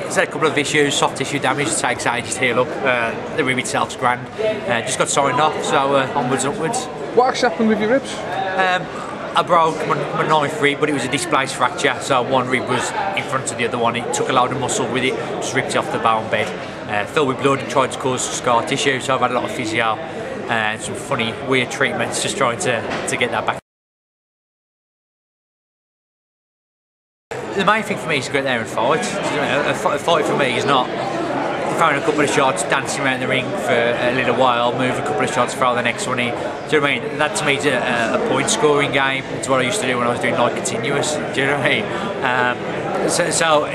It's had a couple of issues, soft tissue damage, it takes ages to heal up. The rib itself's grand. Just got signed off, so onwards and upwards. What actually happened with your ribs? I broke my ninth rib, but it was a displaced fracture, so one rib was in front of the other one. It took a load of muscle with it, just ripped it off the bone bed. Filled with blood and tried to cause scar tissue, so I've had a lot of physio and some funny, weird treatments just trying to get that back. The main thing for me is to go out there and fight. A fight for me is not throwing a couple of shots, dancing around the ring for a little while, move a couple of shots, throw the next one in. Do you know what I mean? That to me is a point scoring game. It's what I used to do when I was doing light continuous. Do you know what I mean? So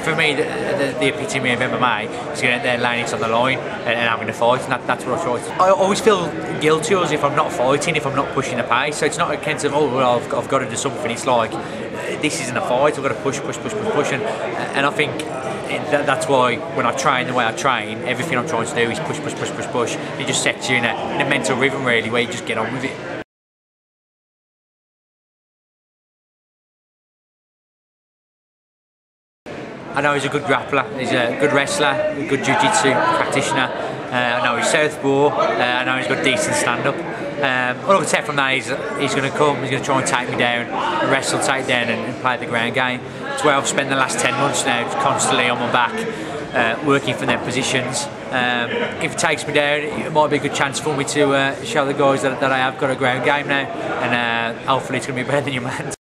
for me, the epitome of MMA is getting out there, laying it on the line and having a fight, and that's what I try to. I always feel guilty as if I'm not fighting, if I'm not pushing the pace. So it's not a case of, oh, well, I've got to do something. It's like, this isn't a fight, I've got to push, and I think that's why when I train the way I train, everything I'm trying to do is push. It just sets you in a mental rhythm really, where you just get on with it. I know he's a good grappler, he's a good wrestler, a good jiu-jitsu practitioner. I know he's southpaw, I know he's got decent stand-up. All I can say from that is he's going to come, he's going to try and take me down, wrestle, take down and play the ground game. It's where I've spent the last 10 months now, constantly on my back, working for them positions. If it takes me down, it might be a good chance for me to show the guys that I have got a ground game now, and hopefully it's going to be better than your man.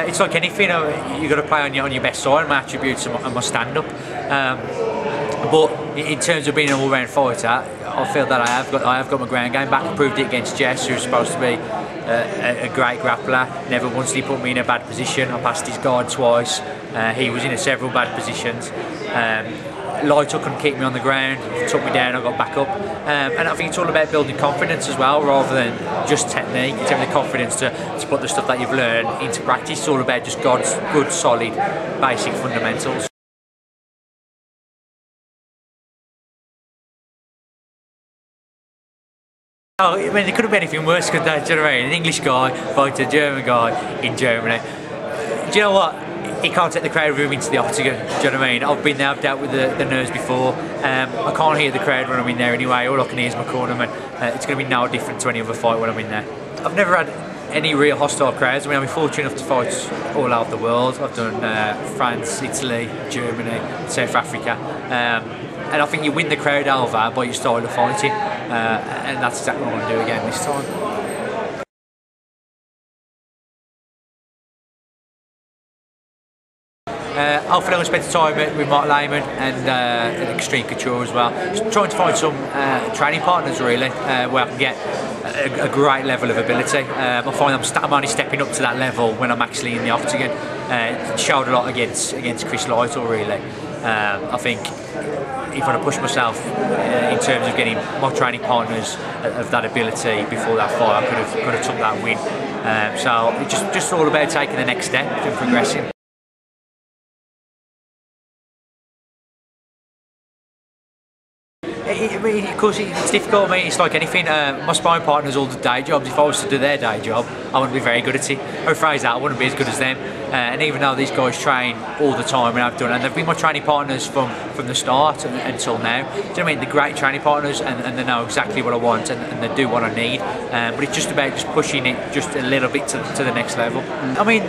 It's like anything, you've got to play on your best side, my attributes and my stand-up. But in terms of being an all-round fighter, I feel that I have got my ground game back. I proved it against Jess, who's supposed to be a great grappler. Never once did he put me in a bad position. I passed his guard twice. He was in several bad positions. Lytle couldn't keep me on the ground, took me down, I got back up. And I think it's all about building confidence as well, rather than just technique. It's having the confidence to put the stuff that you've learned into practice. It's all about just good, solid, basic fundamentals. Oh, I mean, it couldn't be anything worse, could that? Do you know what I mean? An English guy fighting a German guy in Germany. Do you know what? He can't take the crowd room into the octagon. Do you know what I mean? I've been there, I've dealt with the nerves before. I can't hear the crowd when I'm in there anyway. All I can hear is my cornerman. It's going to be no different to any other fight when I'm in there. I've never had any real hostile crowds. I mean, I've been fortunate enough to fight all over the world. I've done France, Italy, Germany, South Africa. And I think you win the crowd over by your style of fighting. And that's exactly what I want to do again this time. Hopefully I'm going to spend time with Mark Lehman and Extreme Couture as well. Just trying to find some training partners really, where I can get a great level of ability. I find I'm only stepping up to that level when I'm actually in the octagon. It showed a lot against Chris Lytle really. I think if I push myself in terms of getting my training partners of that ability before that fight, I could have took that win. So it's just all about taking the next step and progressing. Of course, it's difficult. I mean, it's like anything. My sparring partners all do day jobs. If I was to do their day job, I wouldn't be very good at it. I rephrase that, I wouldn't be as good as them. And even though these guys train all the time, and I've done, and they've been my training partners from the start until now. Do you know what I mean? They're great training partners, and they know exactly what I want, and they do what I need. But it's just about just pushing it just a little bit to the next level. I mean,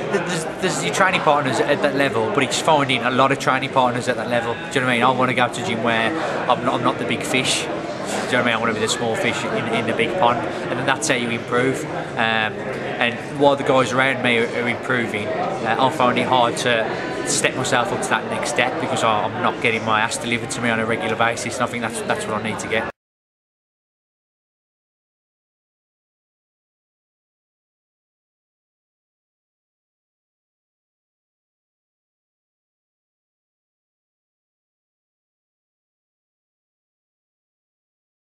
there's your training partners at that level, but it's finding a lot of training partners at that level. Do you know what I mean? I want to go to a gym where I'm not the big fish. Do you know what I mean? I want to be the small fish in the big pond, and then that's how you improve. And while the guys around me are improving, I find it hard to step myself up to that next step because I'm not getting my ass delivered to me on a regular basis, and I think that's what I need to get.